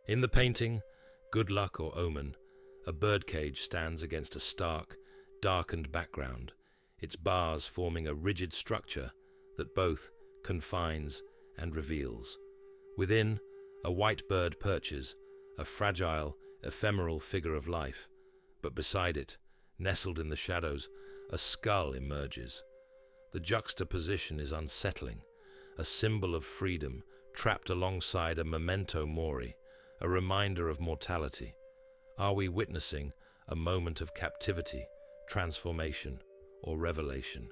In the painting, Good Luck or Omen, a birdcage stands against a stark, darkened background, its bars forming a rigid structure that both confines and reveals. Within, a white bird perches, a fragile, ephemeral figure of life, but beside it, nestled in the shadows, a skull emerges. The juxtaposition is unsettling, a symbol of freedom trapped alongside a memento mori, a reminder of mortality. Are we witnessing a moment of captivity, transformation, or revelation?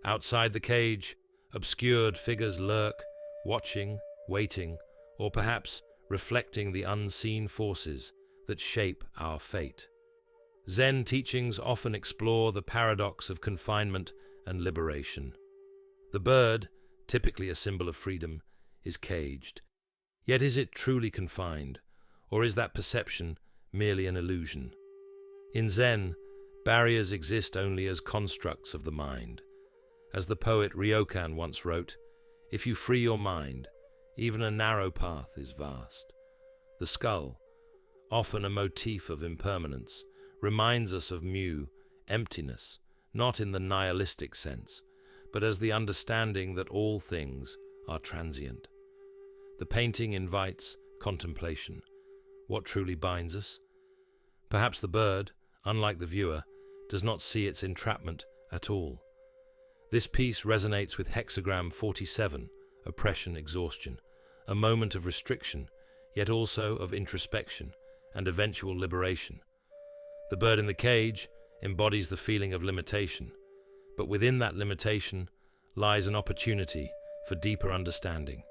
Outside the cage, obscured figures lurk, watching, waiting, or perhaps reflecting the unseen forces that shape our fate. Zen teachings often explore the paradox of confinement and liberation. The bird, typically a symbol of freedom, is caged. Yet is it truly confined, or is that perception merely an illusion? In Zen, barriers exist only as constructs of the mind. As the poet Ryokan once wrote, "If you free your mind, even a narrow path is vast." The skull, often a motif of impermanence, reminds us of emptiness, not in the nihilistic sense, but as the understanding that all things are transient. The painting invites contemplation. What truly binds us? Perhaps the bird, unlike the viewer, does not see its entrapment at all. This piece resonates with hexagram 47, oppression, exhaustion, a moment of restriction, yet also of introspection and eventual liberation. The bird in the cage embodies the feeling of limitation, but within that limitation lies an opportunity for deeper understanding.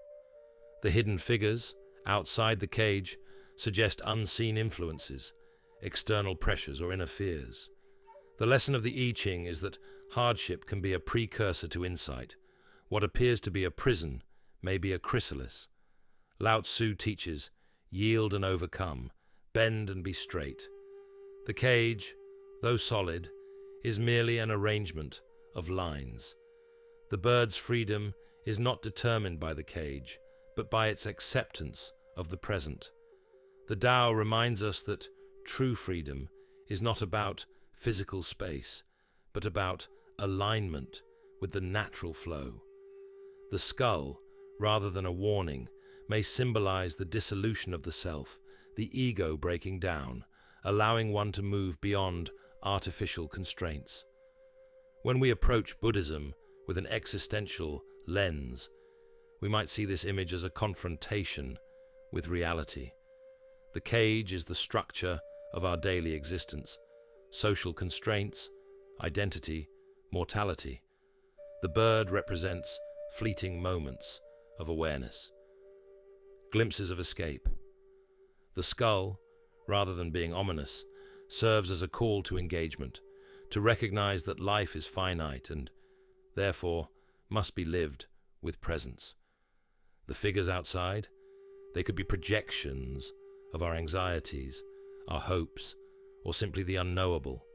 The hidden figures, outside the cage, suggest unseen influences, external pressures or inner fears. The lesson of the I Ching is that hardship can be a precursor to insight. What appears to be a prison may be a chrysalis. Lao Tzu teaches, yield and overcome, bend and be straight. The cage, though solid, is merely an arrangement of lines. The bird's freedom is not determined by the cage, but by its acceptance of the present. The Tao reminds us that true freedom is not about physical space, but about alignment with the natural flow. The skull, rather than a warning, may symbolize the dissolution of the self, the ego breaking down, allowing one to move beyond artificial constraints. When we approach Buddhism with an existential lens, we might see this image as a confrontation with reality. The cage is the structure of our daily existence, social constraints, identity, mortality. The bird represents fleeting moments of awareness, glimpses of escape. The skull, rather than being ominous, serves as a call to engagement, to recognize that life is finite and, therefore, must be lived with presence. The figures outside, they could be projections of our anxieties, our hopes, or simply the unknowable.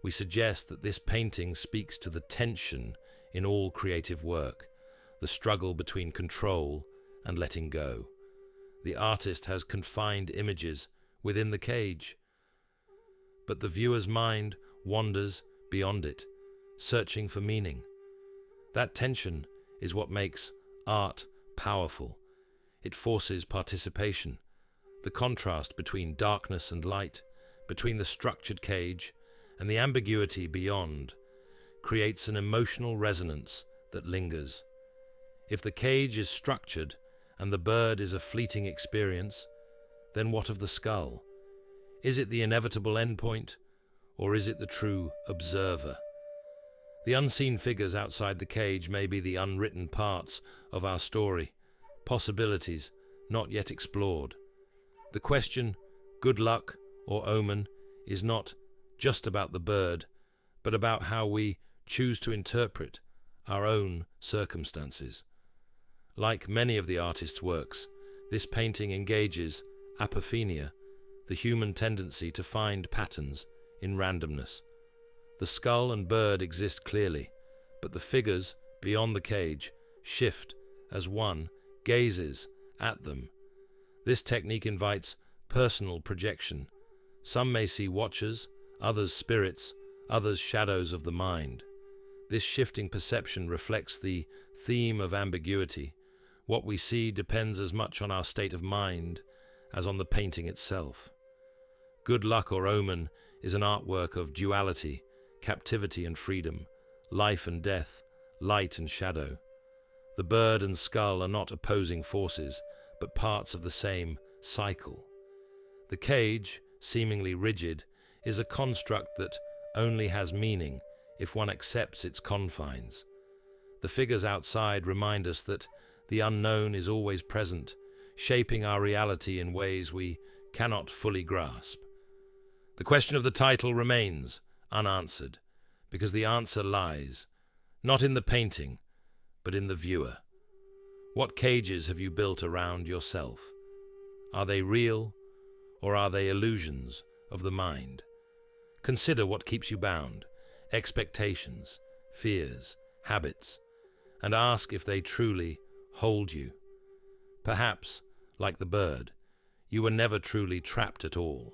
We suggest that this painting speaks to the tension in all creative work, the struggle between control and letting go. The artist has confined images within the cage, but the viewer's mind wanders beyond it, searching for meaning. That tension is what makes art powerful. It forces participation. The contrast between darkness and light, between the structured cage and the ambiguity beyond, creates an emotional resonance that lingers. If the cage is structured and the bird is a fleeting experience, then what of the skull? Is it the inevitable endpoint, or is it the true observer? The unseen figures outside the cage may be the unwritten parts of our story, possibilities not yet explored. The question, good luck or omen, is not just about the bird, but about how we choose to interpret our own circumstances. Like many of the artist's works, this painting engages apophenia, the human tendency to find patterns in randomness. The skull and bird exist clearly, but the figures beyond the cage shift as one gazes at them. This technique invites personal projection. Some may see watchers, others spirits, others shadows of the mind. This shifting perception reflects the theme of ambiguity. What we see depends as much on our state of mind as on the painting itself. Good Luck or Omen is an artwork of duality, captivity and freedom, life and death, light and shadow. The bird and skull are not opposing forces, but parts of the same cycle. The cage, seemingly rigid, is a construct that only has meaning if one accepts its confines. The figures outside remind us that the unknown is always present, shaping our reality in ways we cannot fully grasp. The question of the title remains unanswered, because the answer lies not in the painting, but in the viewer. What cages have you built around yourself? Are they real, or are they illusions of the mind? Consider what keeps you bound, expectations, fears, habits, and ask if they truly hold you. Perhaps, like the bird, you were never truly trapped at all.